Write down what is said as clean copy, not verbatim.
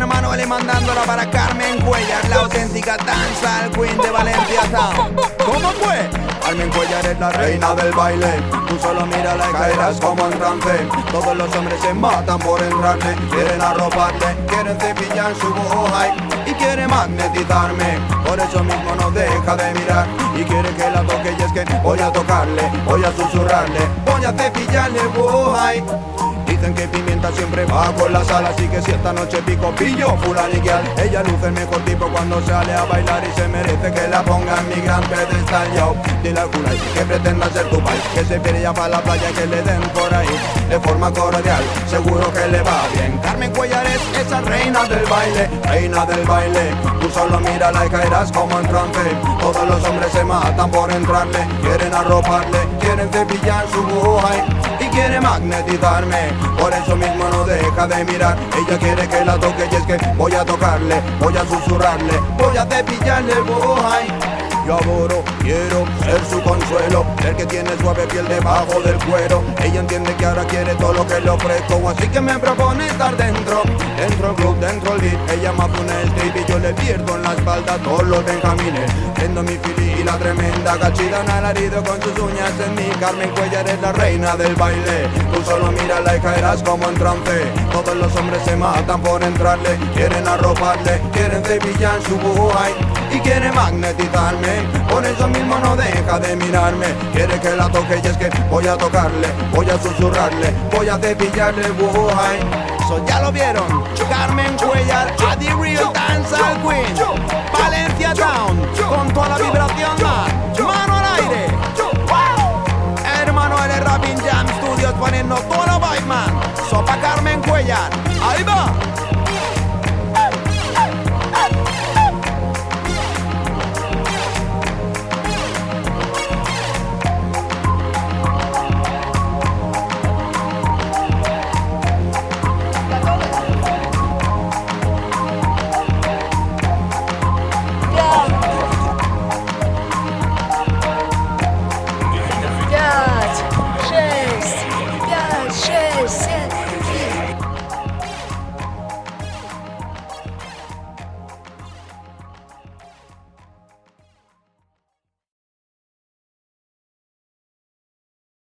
Manuel y mandándola para Carmen Cuellar, la auténtica danza queen de Valencia Town. ¿Cómo fue? Carmen Cuellar es la reina del baile. Tú solo mírala y caerás como en trance. Todos los hombres se matan por entrarle. Quieren arroparle, quieren cepillar su hoja y quiere magnetizarme. Por eso mismo no deja de mirar y quiere que la toque. Y es que voy a tocarle, voy a susurrarle, voy a cepillarle hoja. Dicen que Pimienta siempre va con la sal, así que si esta noche pico pillo fulaniquial. Ella luce el mejor tipo cuando sale a bailar y se merece que la ponga en mi gran pedestal. Yo, dile al culay que pretenda ser tu pai, que se pide ya para la playa, que le den por ahí de forma cordial, seguro que le va bien. Carmen Cuellar es esa reina del baile, reina del baile. Tú solo mírala y caerás como en trance. Todos los hombres se matan por entrarle, quieren arroparle, quieren cepillar su hoja y quiere magnetizarme. Por eso mismo no deja de mirar. Ella quiere que la toque y es que voy a tocarle, voy a susurrarle, voy a cepillarle el boy. Yo adoro, quiero ser su consuelo, el que tiene suave piel debajo del cuero. Ella entiende que ahora quiere todo lo que le ofrezco, así que me propone estar dentro del club, dentro del beat. Ella me pone el tape y yo le pierdo en la espalda todos los benjamines. Prendo mi fili y la tremenda cachida en alarido con sus uñas en mí. Carmen Cuellar es la reina del baile. Tú solo mírala y caerás como en trance. Todos los hombres se matan por entrarle, quieren arroparle, quieren cepillar su buhay y quiere magnetizarme. Por eso mismo no deja de mirarme. Quiere que la toque y es que voy a tocarle, voy a susurrarle, voy a cepillarle el buhay. So ya lo vieron, Carmen Cuellar, a The Real Dancehall Queen, Valencia Town, con toda la